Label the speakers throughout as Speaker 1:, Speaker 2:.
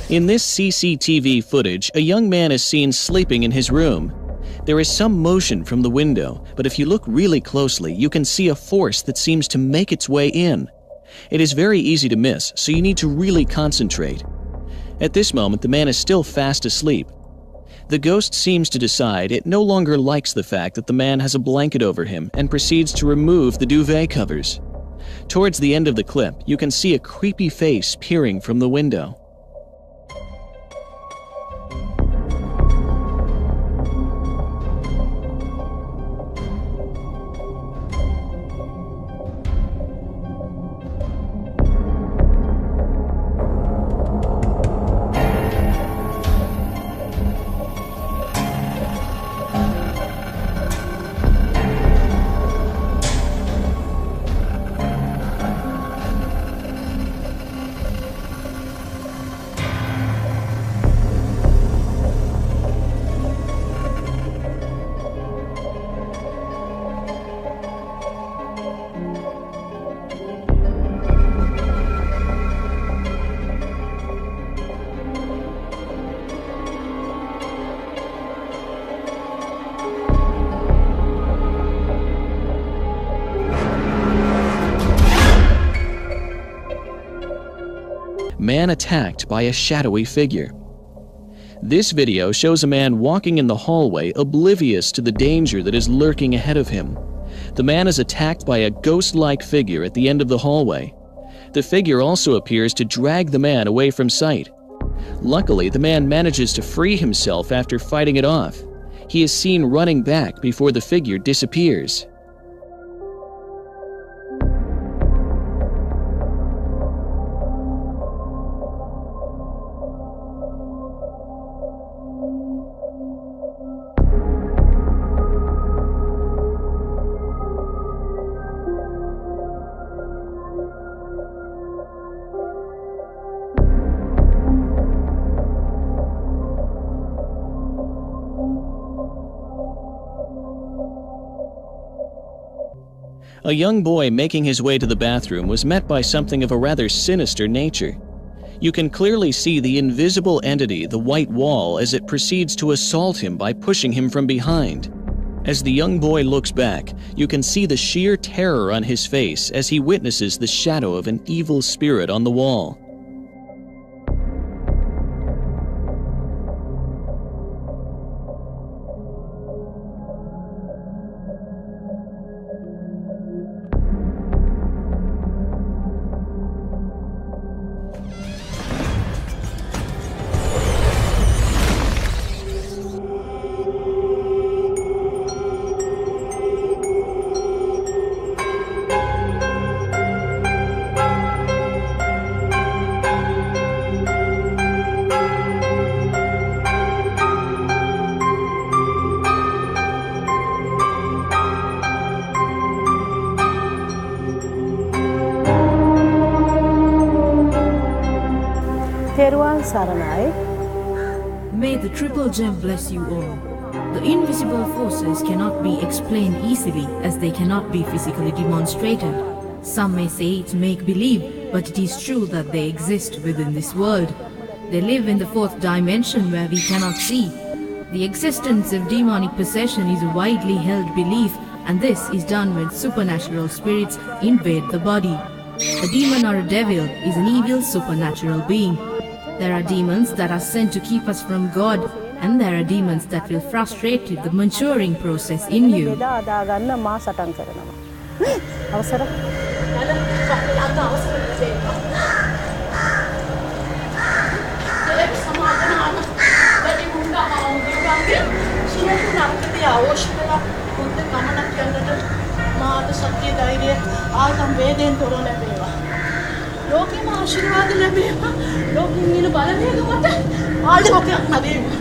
Speaker 1: In this CCTV footage, a young man is seen sleeping in his room. There is some motion from the window, but if you look really closely, you can see a force that seems to make its way in. It is very easy to miss, so you need to really concentrate. At this moment, the man is still fast asleep. The ghost seems to decide it no longer likes the fact that the man has a blanket over him and proceeds to remove the duvet covers. Towards the end of the clip, you can see a creepy face peering from the window. Man attacked by a shadowy figure. This video shows a man walking in the hallway oblivious to the danger that is lurking ahead of him. The man is attacked by a ghost-like figure at the end of the hallway. The figure also appears to drag the man away from sight. Luckily, the man manages to free himself after fighting it off. He is seen running back before the figure disappears. A young boy making his way to the bathroom was met by something of a rather sinister nature. You can clearly see the invisible entity, the white wall, as it proceeds to assault him by pushing him from behind. As the young boy looks back, you can see the sheer terror on his face as he witnesses the shadow of an evil spirit on the wall.
Speaker 2: May the triple gem bless you all. The invisible forces cannot be explained easily as they cannot be physically demonstrated. Some may say it's make-believe, but it is true that they exist within this world. They live in the fourth dimension where we cannot see. The existence of demonic possession is a widely held belief, and this is done when supernatural spirits invade the body. A demon or a devil is an evil supernatural being. There are demons that are sent to keep us from God, and there are demons that will frustrate the maturing process in you.
Speaker 3: ලෝකෙම ආශිර්වාද ලැබේවා. ලෝකෙන් ඉන බලවේග මත ආලෝකයක් ලැබේවා.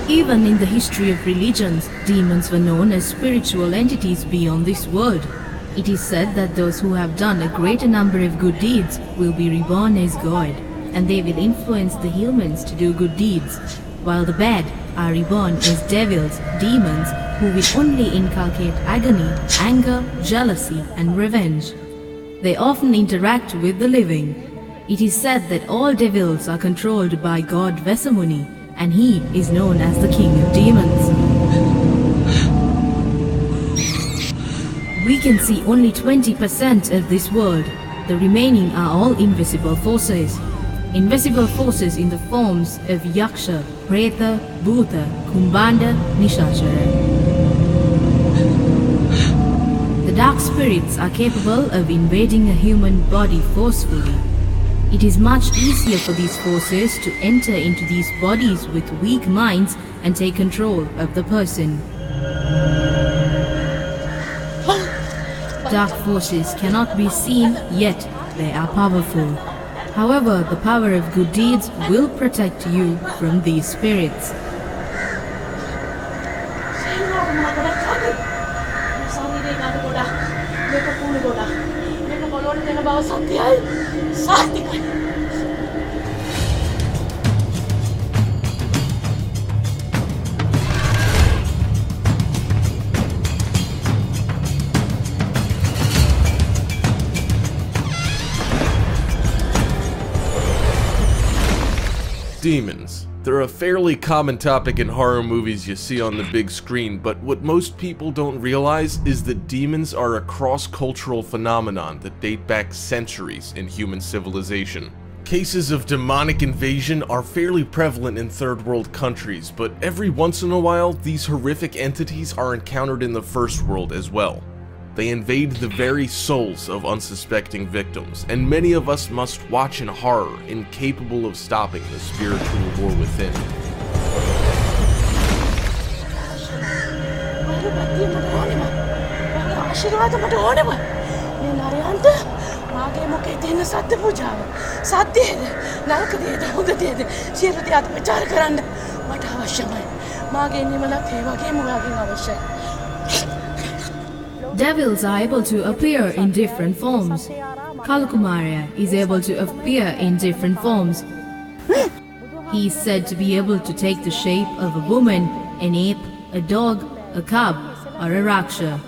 Speaker 2: Even in the history of religions, demons were known as spiritual entities beyond this world. It is said that those who have done a greater number of good deeds will be reborn as God, and they will influence the humans to do good deeds, while the bad are reborn as devils, demons, who will only inculcate agony, anger, jealousy, and revenge. They often interact with the living. It is said that all devils are controlled by god Vesamuni, and he is known as the king of demons. We can see only 20% of this world. The remaining are all invisible forces. Invisible forces in the forms of Yaksha, Preta, Bhuta, Kumbhanda, Nishachara. The dark spirits are capable of invading a human body forcefully. It is much easier for these forces to enter into these bodies with weak minds and take control of the person. Dark forces cannot be seen, yet they are powerful. However, the power of good deeds will protect you from these spirits.
Speaker 4: Demons. They're a fairly common topic in horror movies you see on the big screen, but what most people don't realize is that demons are a cross-cultural phenomenon that date back centuries in human civilization. Cases of demonic invasion are fairly prevalent in third world countries, but every once in a while, these horrific entities are encountered in the first world as well. They invade the very souls of unsuspecting victims, and many of us must watch in horror, incapable of stopping the spiritual war within.
Speaker 2: Devils are able to appear in different forms. Kalakumara is able to appear in different forms. He is said to be able to take the shape of a woman, an ape, a dog, a cub, or a raksha.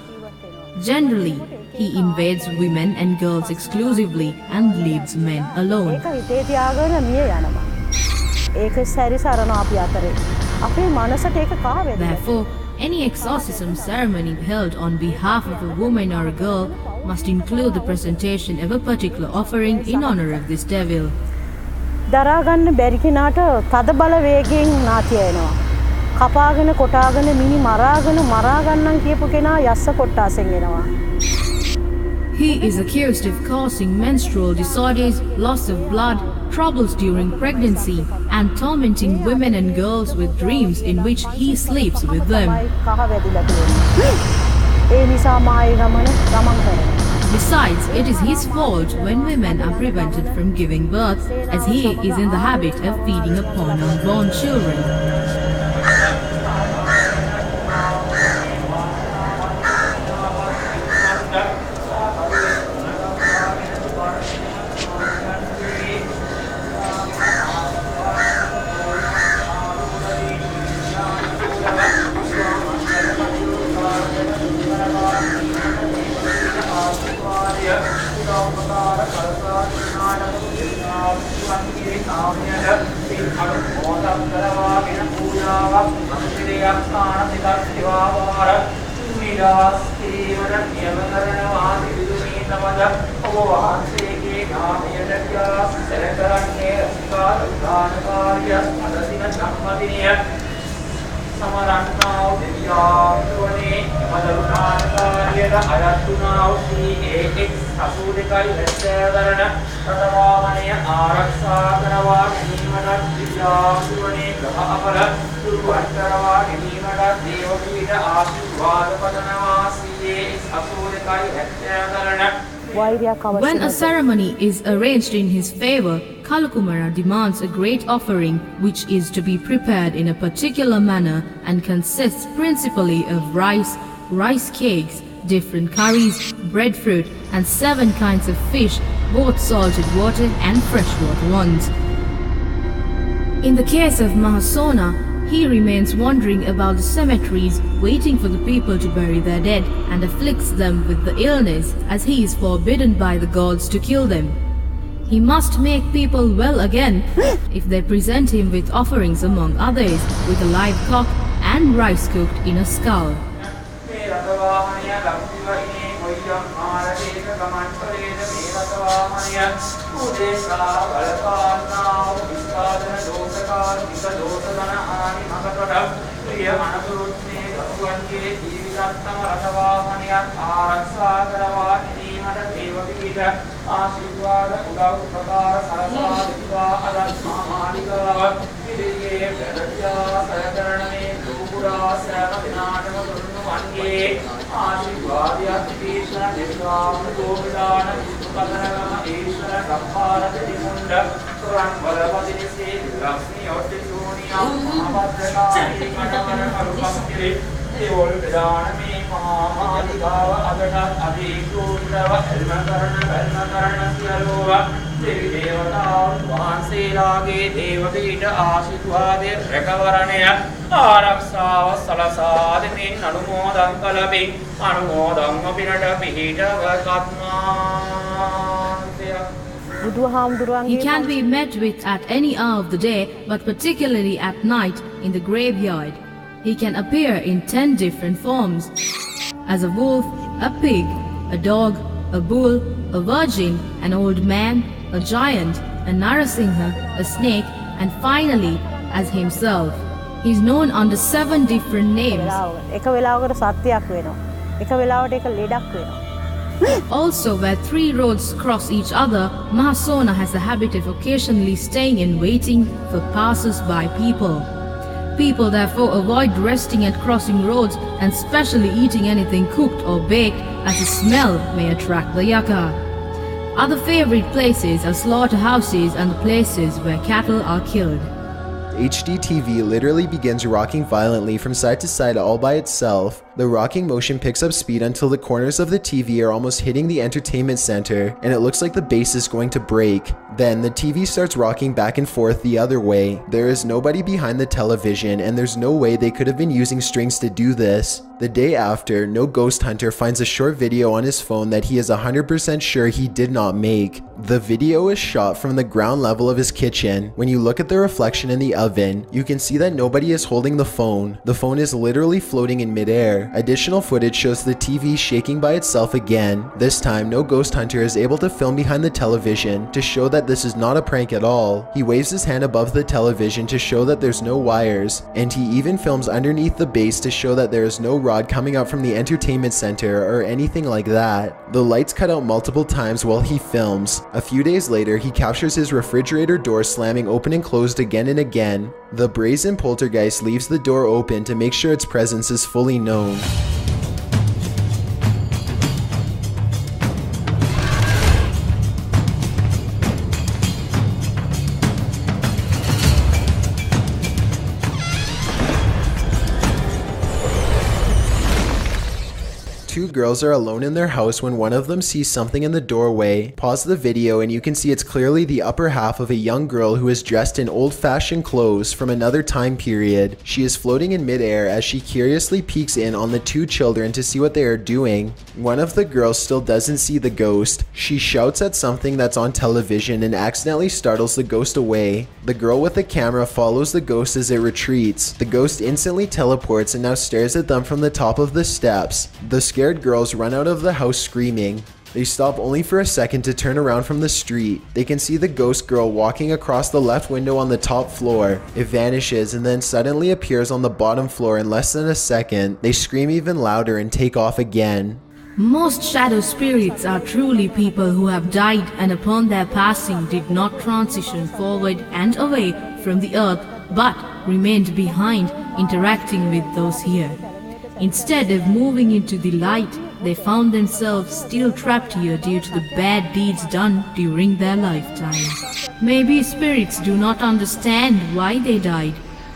Speaker 2: Generally, he invades women and girls exclusively and leaves men alone. Therefore, any exorcism ceremony held on behalf of a woman or a girl must include the presentation of a particular offering in honor of this devil.
Speaker 5: දරාගන්න බැරි කෙනාට තද බල වේගයෙන් නාතිය එනවා. කපාගෙන කොටාගෙන මිනි මරාගෙන මරා ගන්නම් කියපු කෙනා යස්ස කොට්ටාසෙන් එනවා.
Speaker 2: He is accused of causing menstrual disorders, loss of blood, troubles during pregnancy, and tormenting women and girls with dreams in which he sleeps with them. Besides, it is his fault when women are prevented from giving birth, as he is in the habit of feeding upon unborn children. When a ceremony is arranged in his favor, Kalakumara demands a great offering which is to be prepared in a particular manner and consists principally of rice cakes, different curries, breadfruit, and 7 kinds of fish, both salted water and freshwater ones. In the case of Mahasona, He remains wandering about the cemeteries, waiting for the people to bury their dead, and afflicts them with the illness, as he is forbidden by the gods to kill them. He must make people well again if they present him with offerings, among others, with a live cock and rice cooked in a skull. He can be met with at any hour of the day, but particularly at night in the graveyard. He can appear in 10 different forms: as a wolf, a pig, a dog, a bull, a virgin, an old man, a giant, a narasingha, a snake, and finally as himself. He is known under 7 different names. Also, where 3 roads cross each other, Mahasona has the habit of occasionally staying and waiting for passers-by people. People therefore avoid resting at crossing roads and especially eating anything cooked or baked, as the smell may attract the yaka. Other favorite places are slaughterhouses and the places where cattle are killed.
Speaker 6: HDTV literally begins rocking violently from side to side all by itself. The rocking motion picks up speed until the corners of the TV are almost hitting the entertainment center, and it looks like the base is going to break. Then the TV starts rocking back and forth the other way. There is nobody behind the television, and there's no way they could have been using strings to do this. The day after, No Ghost Hunter finds a short video on his phone that he is 100% sure he did not make. The video is shot from the ground level of his kitchen. When you look at the reflection in the oven, you can see that nobody is holding the phone. The phone is literally floating in midair. Additional footage shows the TV shaking by itself again. This time, No Ghost Hunter is able to film behind the television to show that this is not a prank at all. He waves his hand above the television to show that there's no wires, and he even films underneath the base to show that there is no rod coming out from the entertainment center or anything like that. The lights cut out multiple times while he films. A few days later, he captures his refrigerator door slamming open and closed again and again. The brazen poltergeist leaves the door open to make sure its presence is fully known. Two girls are alone in their house when one of them sees something in the doorway. Pause the video and you can see it's clearly the upper half of a young girl who is dressed in old-fashioned clothes from another time period. She is floating in midair as she curiously peeks in on the two children to see what they are doing. One of the girls still doesn't see the ghost. She shouts at something that's on television and accidentally startles the ghost away. The girl with the camera follows the ghost as it retreats. The ghost instantly teleports and now stares at them from the top of the steps. The scared girls run out of the house screaming. They stop only for a second to turn around from the street. They can see the ghost girl walking across the left window on the top floor. It vanishes and then suddenly appears on the bottom floor in less than a second. They scream even louder and take off again.
Speaker 2: Most shadow spirits are truly people who have died and upon their passing did not transition forward and away from the earth but remained behind, interacting with those here. Instead of moving into the light, they found themselves still trapped here due to the bad deeds done during their lifetime. Maybe spirits do not understand why they died.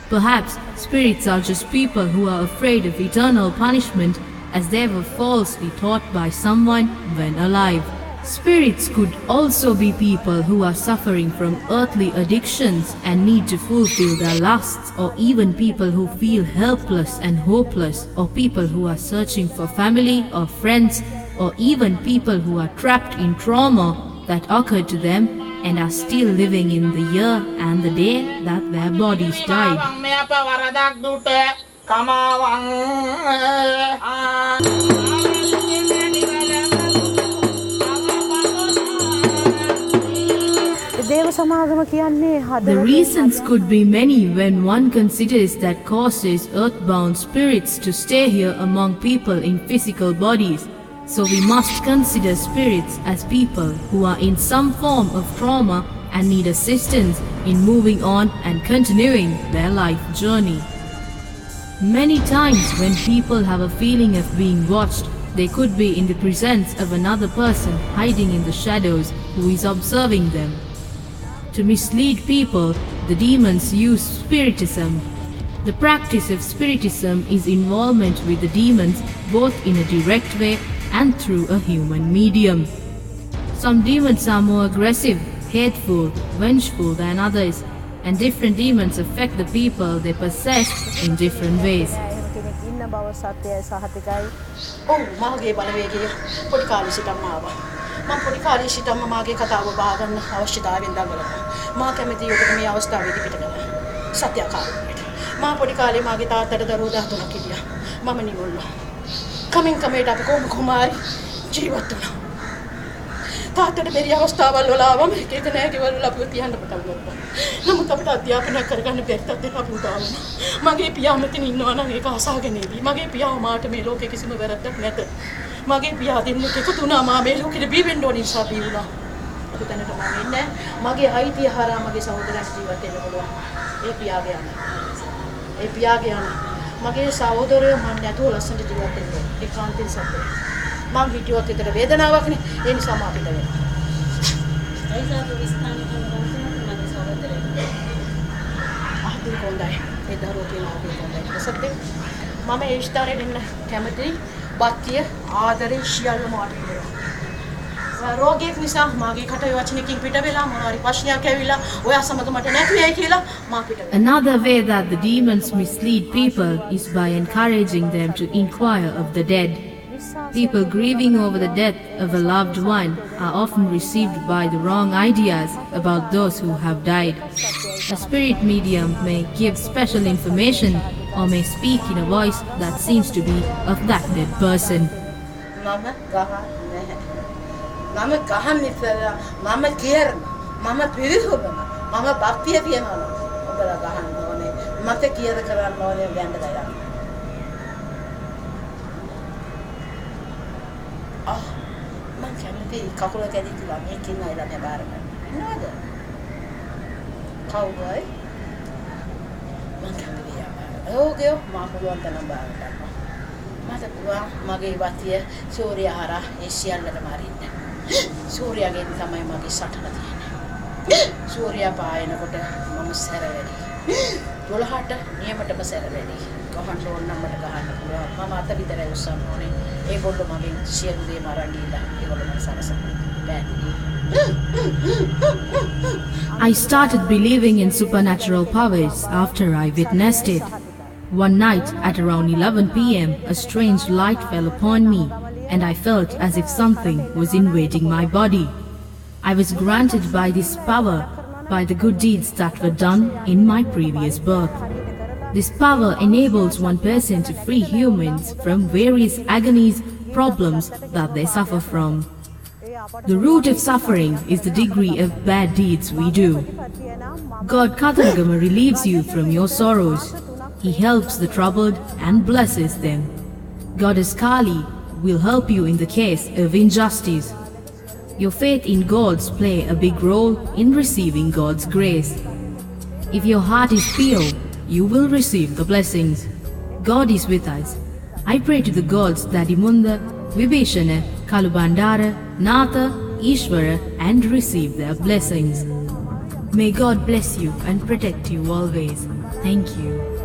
Speaker 2: Perhaps spirits are just people who are afraid of eternal punishment as they were falsely taught by someone when alive. Spirits could also be people who are suffering from earthly addictions and need to fulfill their lusts, or even people who feel helpless and hopeless, or people who are searching for family or friends, or even people who are trapped in trauma that occurred to them and are still living in the year and the day that their bodies died. The reasons could be many when one considers that causes earthbound spirits to stay here among people in physical bodies. So we must consider spirits as people who are in some form of trauma and need assistance in moving on and continuing their life journey. Many times when people have a feeling of being watched, they could be in the presence of another person hiding in the shadows who is observing them. To mislead people, the demons use spiritism. The practice of spiritism is involvement with the demons both in a direct way and through a human medium. Some demons are more aggressive, hateful, vengeful than others, and different demons affect the people they possess in different ways.
Speaker 3: මම පොඩි කාලේ සිටම මාගේ කතාව බාගන්න අවශ්‍යතාවයෙන් දඟලනවා. මා කැමති යුකට මේ අවස්ථාවේදී පිට කළා. සත්‍යකාරණයට. මා පොඩි කාලේ මාගේ තාත්තට දරුවෝ 13ක් හිටියා. මම නිවුණා. කමින් කමේට අපි කොහොම කුමාරි ජීවත් වුණා. තාත්තට බැරි අවස්ථාවල් වල ආවම එක එක නෑ කිව්වලු අපිව තියන්න පටන් ගත්තා. නමුත් අපිට අධ්‍යාපනය කරගන්න බැරි තත්ත්වයක අපි උදා වුණා. මගේ පියා මෙතන ඉන්නවා නම් ඒක අසාගෙන ඉවි. මගේ පියාව මාට මේ ලෝකේ කිසිම වැරද්දක් නැත. මගේ පියා දෙන්නෙක් එකතු වුණා මා මේ ලෝකෙට බී වෙන්න ඕන නිසා බී වුණා. අපි දැනට මම ඉන්නේ මගේ අයිතිය හරහා මගේ සහෝදරයන් ජීවත් වෙන්න පුළුවන්. ඒ පියාගේ යන. ඒ පියාගේ යන. මගේ සහෝදරයෝ මන් නැතුව ලස්සනට ජීවත් වෙන්න ඕන. ඒකාන්තයෙන් සත්‍යයි. මම හිතුවත් විතර වේදනාවක් නේ. ඒ නිසා මම අපිට වෙනවා. ඒසාව විස්ථාන කරනවා මගේ සහෝදරයෝ. ආදී කොණ්ඩයි. ඒ දරුවෝ කියලා ආදී කොණ්ඩයි. සත්‍ය. මම ඒ ස්ථාරේ දෙන්න කැමතියි. බක්තිය ආදරේ සියල්ලම ආදරේ. රෝගයක් නිසා මාගේ කට වචනකින් පිට වෙලා මොනවාරි ප්‍රශ්නයක් ඇවිල්ලා ඔයා සමග මට නැතුවයි කියලා මා පිට වෙනවා.
Speaker 2: Another way that the demons mislead people is by encouraging them to inquire of the dead. People grieving over the death of a loved one are often received by the wrong ideas about those who have died. A spirit medium may give special information or may speak in a voice that seems to be of that dead person.
Speaker 3: මම ගහන්න ඉස්සලා මම කියනවා මම පිළිසොබන මම භක්තිය තියනවා ඔබලා ගහන්න ඕනේ මට කීයද කරන්න ඕනේ ගන්න ගියා මම කැමති කකුල කැඩිලා මේක ඉන්නයිලා නේ බාරම නේද කවුරුයි මම කැමති ඕකේ මම පුළුවන් තරම් බාරන්න මට පුළුවන් මගේ වතිය සූර්ය හරහා ඒ සියල්ලටම අරින්න සූර්යාගෙන් තමයි මගේ සටන තියෙන්නේ. සූර්යා පායනකොට මම සැර වැඩි. 12ට නියමටම සැර වැඩි. ගහන්න ඕන නම් මට ගහන්න පුළුවන්. මම අත විතරයි උස්සන්න ඕනේ. ඒගොල්ලෝ මගෙන් සියලු දේ මරන් ගිහලා ඒගොල්ලෝ මට සරසනවා.
Speaker 2: I started believing in supernatural powers after I witnessed it. One night at around 11 p.m. a strange light fell upon me, and I felt as if something was invading my body. I was granted by this power by the good deeds that were done in my previous birth. This power enables one person to free humans from various agonies, problems that they suffer from. The root of suffering is the degree of bad deeds we do. God Kathagama relieves you from your sorrows. He helps the troubled and blesses them. Goddess Kali will help you in the case of injustice. Your faith in gods play a big role in receiving God's grace. If your heart is pure, you will receive the blessings. God is with us. I pray to the gods Dadimunda, Vibhishana, Kalubandara, Natha, Ishvara and receive their blessings. May God bless you and protect you always. Thank you.